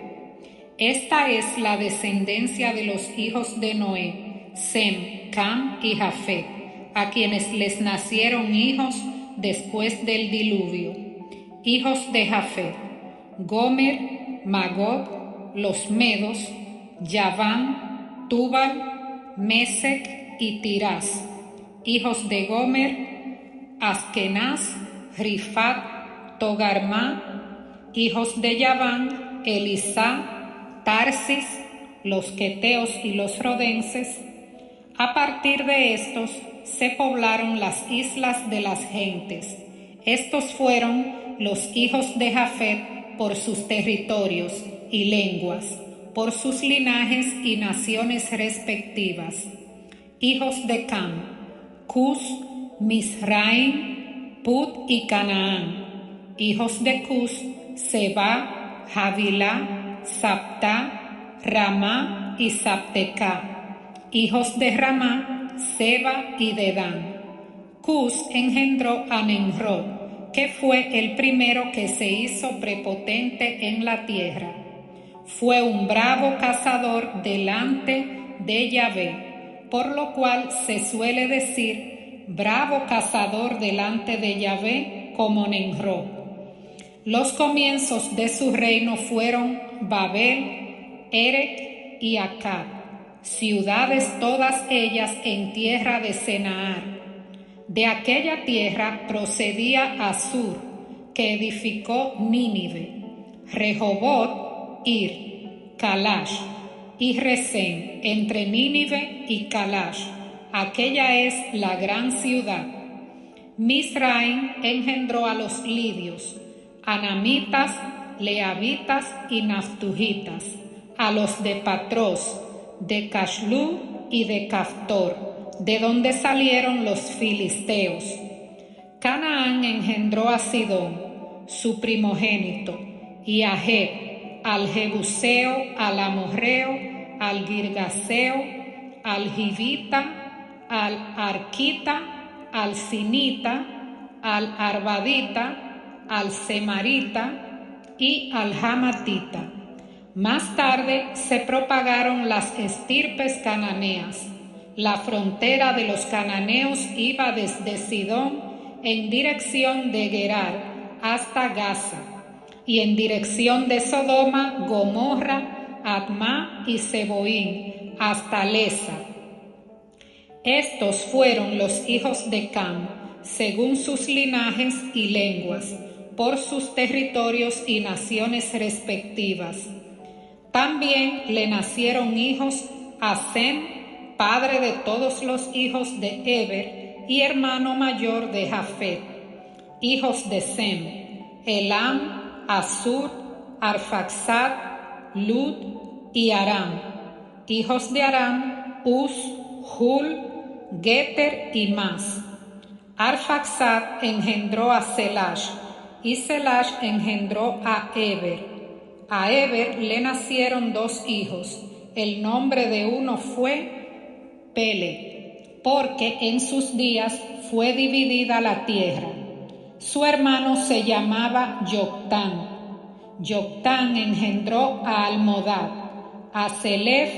Esta es la descendencia de los hijos de Noé, Sem, Cam y Jafet, a quienes les nacieron hijos después del diluvio. Hijos de Jafet: Gomer, Magog, los medos, Yaván, Tubal, Mesec y Tirás. Hijos de Gomer: Askenaz, Rifat, Togarmá. Hijos de Yaván: Elisá, Tarsis, los queteos y los rodenses. A partir de estos se poblaron las islas de las gentes. Estos fueron los hijos de Jafet por sus territorios y lenguas, por sus linajes y naciones respectivas. Hijos de Cam: Cus, Misraim, Put y Canaán. Hijos de Cus: Seba, Havilá, Sabta, Ramá y Sabtecá. Hijos de Ramá: Seba y Dedán. Cus engendró a Nimrod, que fue el primero que se hizo prepotente en la tierra. Fue un bravo cazador delante de Yahvé, por lo cual se suele decir bravo cazador delante de Yahvé como Nimrod. Los comienzos de su reino fueron Babel, Erech y Accad, ciudades todas ellas en tierra de Senaar. De aquella tierra procedía Asur, que edificó Nínive, Rehobot, Ir, Calash y Resén, entre Nínive y Calash. Aquella es la gran ciudad. Misraim engendró a los lidios, anamitas, leabitas y naftuhitas, a los de Patros, de Cashlú y de Caftor, de donde salieron los filisteos. Canaán engendró a Sidón, su primogénito, y a Heb, al Jebuseo, al Amorreo, al Girgaseo, al Givita, al Arquita, al Sinita, al Arbadita, al Semarita y al Hamatita. Más tarde se propagaron las estirpes cananeas. La frontera de los cananeos iba desde Sidón en dirección de Gerar hasta Gaza, y en dirección de Sodoma, Gomorra, Admá y Seboín hasta Lesa. Estos fueron los hijos de Cam, según sus linajes y lenguas, por sus territorios y naciones respectivas. También le nacieron hijos a Sem, padre de todos los hijos de Eber y hermano mayor de Jafet. Hijos de Sem: Elam, Asur, Arfaxad, Lud y Aram. Hijos de Aram: Uz, Hul, Geter y Mas. Arfaxad engendró a Selash, y Selash engendró a Eber. A Eber le nacieron dos hijos. El nombre de uno fue Peleg, porque en sus días fue dividida la tierra. Su hermano se llamaba Yoctán. Yoctán engendró a Almodad, a Selef,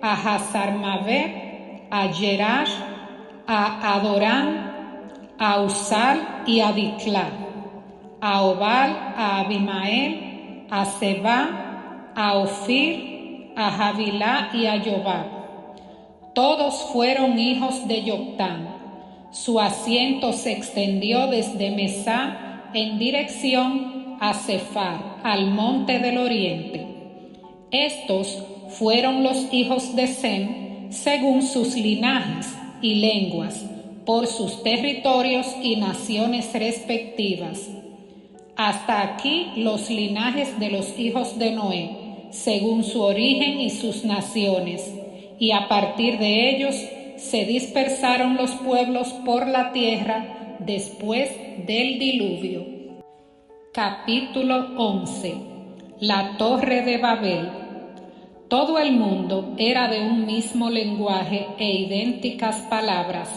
a Hazarmaveth, a Jerash, a Adorán, a Usal y a Diclá, a Obal, a Abimael, a Seba, a Ofir, a Havilá y a Jobab. Todos fueron hijos de Yoctán. Su asiento se extendió desde Mesá en dirección a Sefar, al monte del oriente. Estos fueron los hijos de Sem, según sus linajes y lenguas, por sus territorios y naciones respectivas. Hasta aquí los linajes de los hijos de Noé, según su origen y sus naciones, y a partir de ellos se dispersaron los pueblos por la tierra después del diluvio. Capítulo 11. La Torre de Babel. Todo el mundo era de un mismo lenguaje e idénticas palabras.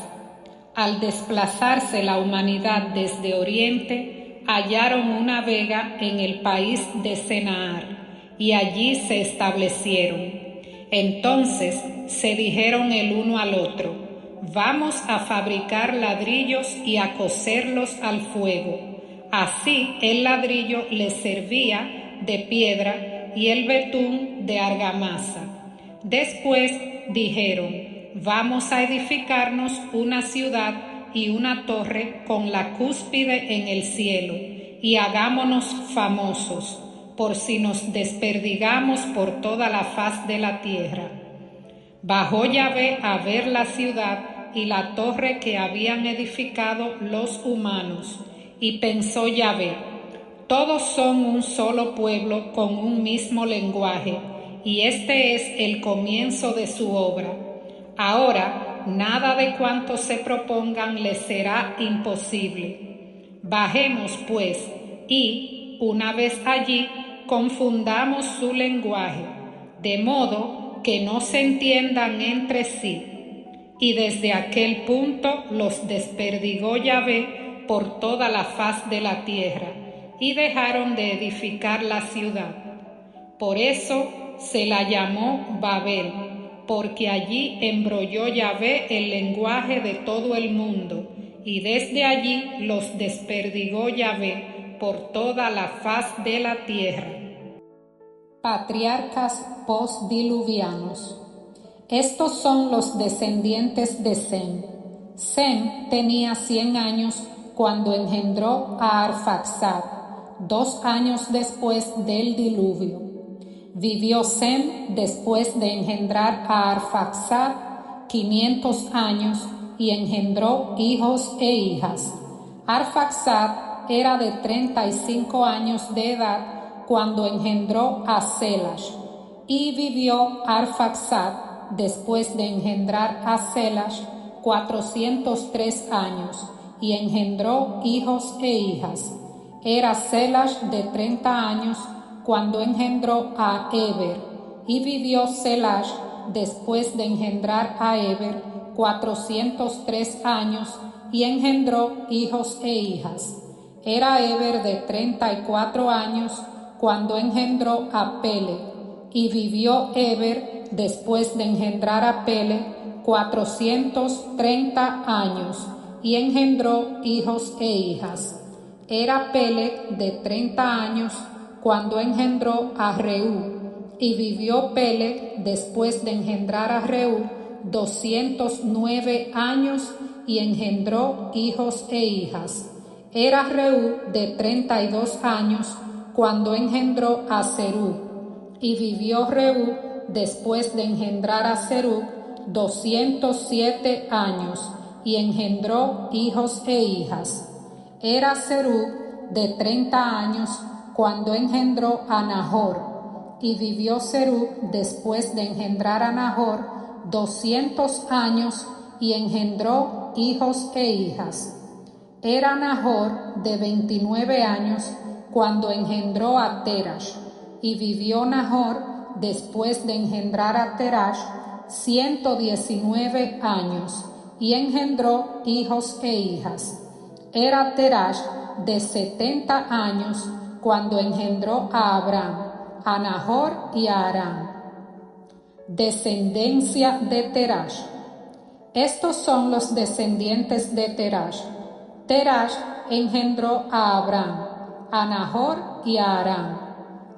Al desplazarse la humanidad desde Oriente, hallaron una vega en el país de Senaar, y allí se establecieron. Entonces se dijeron el uno al otro: vamos a fabricar ladrillos y a cocerlos al fuego, Así el ladrillo les servía de piedra y el betún de argamasa. Después dijeron: vamos a edificarnos una ciudad y una torre con la cúspide en el cielo, y hagámonos famosos, por si nos desperdigamos por toda la faz de la tierra. Bajó Yahvé a ver la ciudad y la torre que habían edificado los humanos, y pensó Yahvé: todos son un solo pueblo con un mismo lenguaje, y este es el comienzo de su obra. Ahora nada de cuanto se propongan les será imposible. Bajemos pues, y, una vez allí, confundamos su lenguaje, de modo que no se entiendan entre sí. Y desde aquel punto los desperdigó Yahvé por toda la faz de la tierra, y dejaron de edificar la ciudad. Por eso se la llamó Babel, porque allí embrolló Yahvé el lenguaje de todo el mundo, y desde allí los desperdigó Yahvé por toda la faz de la tierra. Patriarcas postdiluvianos. Estos son los descendientes de Sem. Sem tenía 100 años cuando engendró a Arfaxad, 2 años después del diluvio. Vivió Sem después de engendrar a Arfaxad 500 años y engendró hijos e hijas. Arfaxad era de 35 años de edad cuando engendró a Selash, y vivió Arfaxad después de engendrar a Selash 403 años y engendró hijos e hijas. Era Selash de 30 años cuando engendró a Eber, y vivió Selash después de engendrar a Eber 403 años y engendró hijos e hijas. Era Eber de 34 años cuando engendró a Peleg, y vivió Eber después de engendrar a Peleg 430 años y engendró hijos e hijas. Era Peleg de 30 años cuando engendró a Reú, y vivió Peleg después de engendrar a Reú 209 años y engendró hijos e hijas. Era Reú de 32 años cuando engendró a Serug, y vivió Reú después de engendrar a Serug 207 años y engendró hijos e hijas. Era Serug de 30 años cuando engendró a Nahor, y vivió Serug después de engendrar a Nahor 200 años y engendró hijos e hijas. Era Nahor de 29 años cuando engendró a Terash, y vivió Nahor después de engendrar a Terash 119 años y engendró hijos e hijas. Era Terash de 70 años cuando engendró a Abraham, a Nahor y a Harán. Descendencia de Terash. Estos son los descendientes de Terash. Terash engendró a Abraham, a Nahor y a Harán.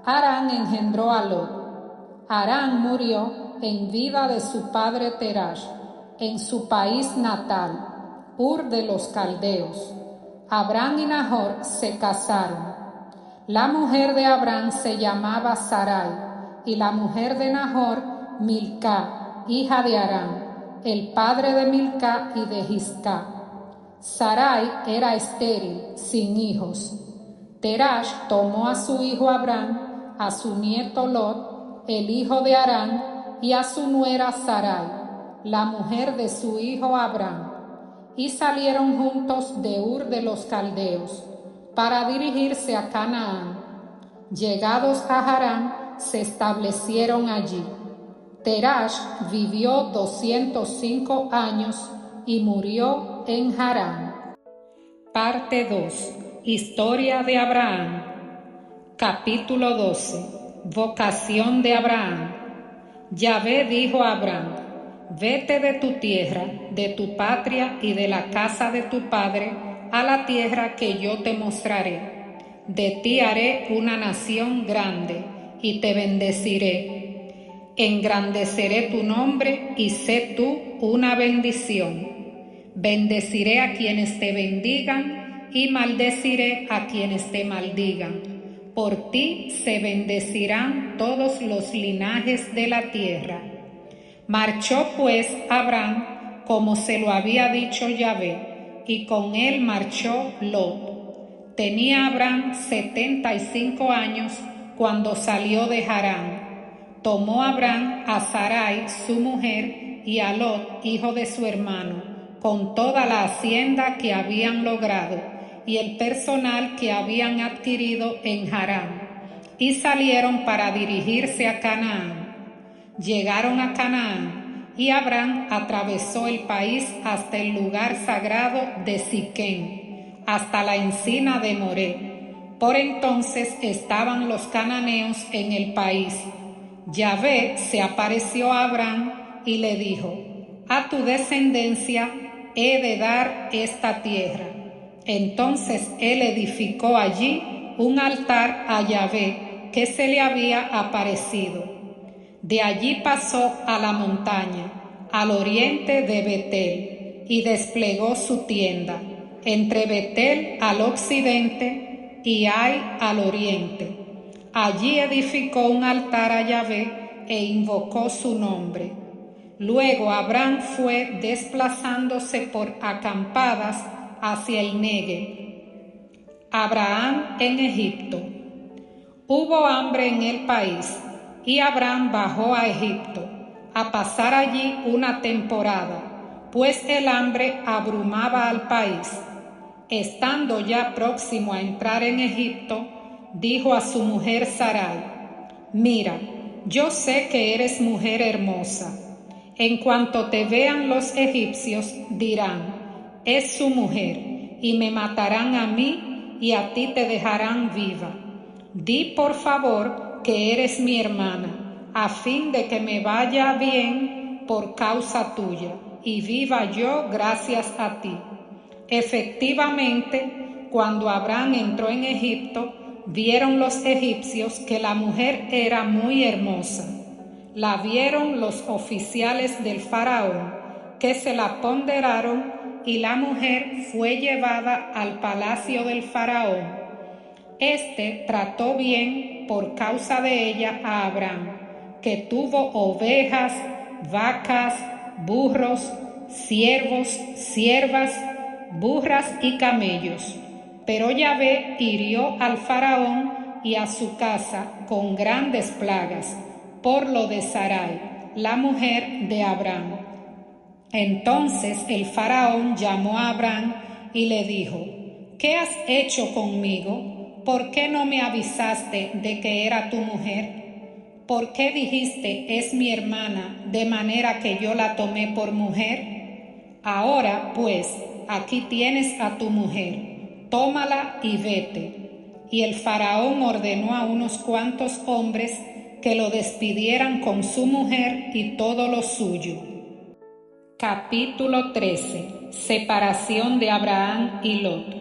Harán engendró a Lot. Harán murió en vida de su padre Terash, en su país natal, Ur de los Caldeos. Abraham y Nahor se casaron. La mujer de Abraham se llamaba Sarai, y la mujer de Nahor, Milcá, hija de Harán, el padre de Milcá y de Jiscá. Sarai era estéril, sin hijos. Terash tomó a su hijo Abraham, a su nieto Lot, el hijo de Harán, y a su nuera Sarai, la mujer de su hijo Abraham, y salieron juntos de Ur de los Caldeos, para dirigirse a Canaán. Llegados a Harán, se establecieron allí. Terash vivió 205 años y murió en Harán. Parte 2. Historia de Abraham. Capítulo 12. Vocación de Abraham. Yahvé dijo a Abraham: vete de tu tierra, de tu patria y de la casa de tu padre a la tierra que yo te mostraré. De ti haré una nación grande y te bendeciré. Engrandeceré tu nombre y sé tú una bendición. Bendeciré a quienes te bendigan y maldeciré a quienes te maldigan. Por ti se bendecirán todos los linajes de la tierra. Marchó pues Abraham como se lo había dicho Yahvé, y con él marchó Lot. Tenía Abraham 75 años cuando salió de Harán. Tomó Abraham a Sarai su mujer y a Lot, hijo de su hermano, con toda la hacienda que habían logrado y el personal que habían adquirido en Harán, y salieron para dirigirse a Canaán. Llegaron a Canaán y Abraham atravesó el país hasta el lugar sagrado de Siquén, hasta la encina de Moré. Por entonces estaban los cananeos en el país. Yahvé se apareció a Abraham y le dijo: a tu descendencia he de dar esta tierra. Entonces él edificó allí un altar a Yahvé que se le había aparecido. De allí pasó a la montaña, al oriente de Betel, y desplegó su tienda, entre Betel al occidente y Ai al oriente. Allí edificó un altar a Yahvé e invocó su nombre. Luego Abraham fue desplazándose por acampadas hacia el Negev. Abraham en Egipto. Hubo hambre en el país, y Abraham bajó a Egipto, a pasar allí una temporada, pues el hambre abrumaba al país. Estando ya próximo a entrar en Egipto, dijo a su mujer Sarai: mira, yo sé que eres mujer hermosa. En cuanto te vean los egipcios, dirán: es su mujer, y me matarán a mí, y a ti te dejarán viva. Di por favor que eres mi hermana, a fin de que me vaya bien por causa tuya, y viva yo gracias a ti. Efectivamente, cuando Abraham entró en Egipto, vieron los egipcios que la mujer era muy hermosa. La vieron los oficiales del faraón, que se la ponderaron, y la mujer fue llevada al palacio del faraón. Este trató bien por causa de ella a Abraham, que tuvo ovejas, vacas, burros, siervos, siervas, burras y camellos. Pero Yahvé hirió al faraón y a su casa con grandes plagas, por lo de Sarai, la mujer de Abraham. Entonces el faraón llamó a Abraham y le dijo: ¿qué has hecho conmigo? ¿Por qué no me avisaste de que era tu mujer? ¿Por qué dijiste: es mi hermana, de manera que yo la tomé por mujer? Ahora, pues, aquí tienes a tu mujer, tómala y vete. Y el faraón ordenó a unos cuantos hombres que lo despidieran con su mujer y todo lo suyo. Capítulo 13. Separación de Abraham y Lot.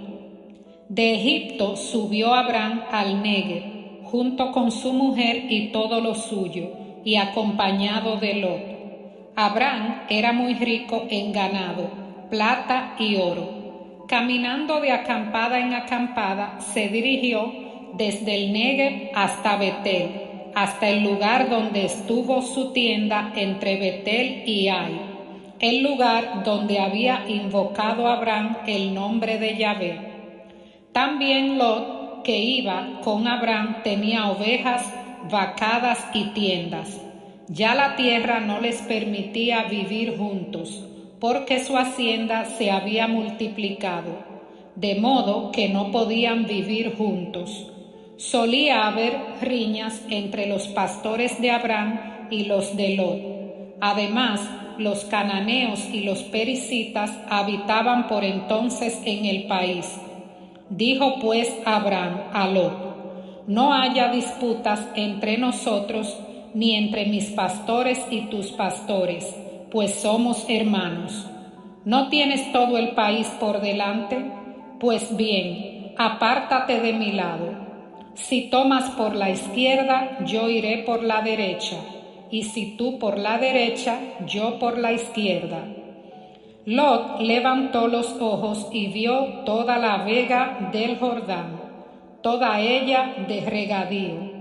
De Egipto subió Abraham al Negev, junto con su mujer y todo lo suyo, y acompañado de Lot. Abraham era muy rico en ganado, plata y oro. Caminando de acampada en acampada, se dirigió desde el Negev hasta Betel, hasta el lugar donde estuvo su tienda entre Betel y Ai, el lugar donde había invocado Abraham el nombre de Yahvé. También Lot, que iba con Abraham, tenía ovejas, vacadas y tiendas. Ya la tierra no les permitía vivir juntos, porque su hacienda se había multiplicado, de modo que no podían vivir juntos. Solía haber riñas entre los pastores de Abraham y los de Lot. Además, los cananeos y los pericitas habitaban por entonces en el país. Dijo pues Abraham a Lot: no haya disputas entre nosotros, ni entre mis pastores y tus pastores, pues somos hermanos. ¿No tienes todo el país por delante? Pues bien, apártate de mi lado. Si tomas por la izquierda, yo iré por la derecha, y si tú por la derecha, yo por la izquierda. Lot levantó los ojos y vio toda la vega del Jordán, toda ella de regadío.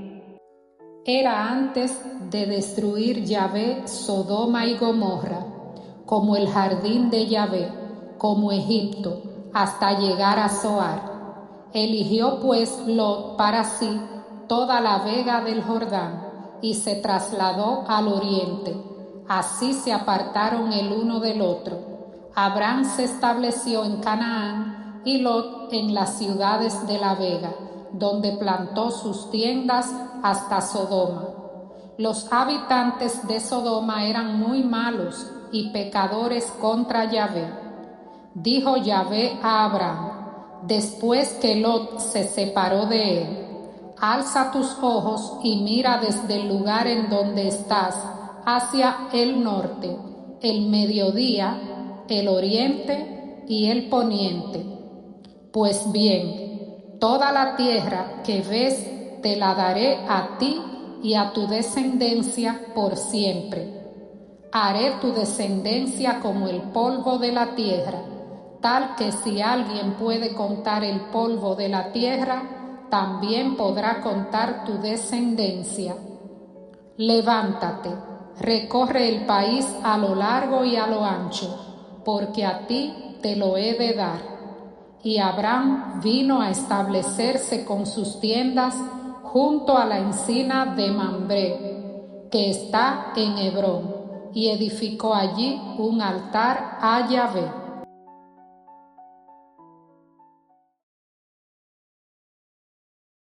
Era antes de destruir Yahvé Sodoma y Gomorra, como el jardín de Yahvé, como Egipto, hasta llegar a Zoar. Eligió pues Lot para sí toda la vega del Jordán y se trasladó al oriente. Así se apartaron el uno del otro. Abraham se estableció en Canaán y Lot en las ciudades de la vega, donde plantó sus tiendas hasta Sodoma. Los habitantes de Sodoma eran muy malos y pecadores contra Yahvé. Dijo Yahvé a Abraham, después que Lot se separó de él: alza tus ojos y mira desde el lugar en donde estás hacia el norte, el mediodía, el oriente y el poniente. Pues bien, toda la tierra que ves te la daré a ti y a tu descendencia por siempre. Haré tu descendencia como el polvo de la tierra, tal que si alguien puede contar el polvo de la tierra, también podrá contar tu descendencia. Levántate, recorre el país a lo largo y a lo ancho, porque a ti te lo he de dar. Y Abraham vino a establecerse con sus tiendas junto a la encina de Mambré, que está en Hebrón, y edificó allí un altar a Yahvé.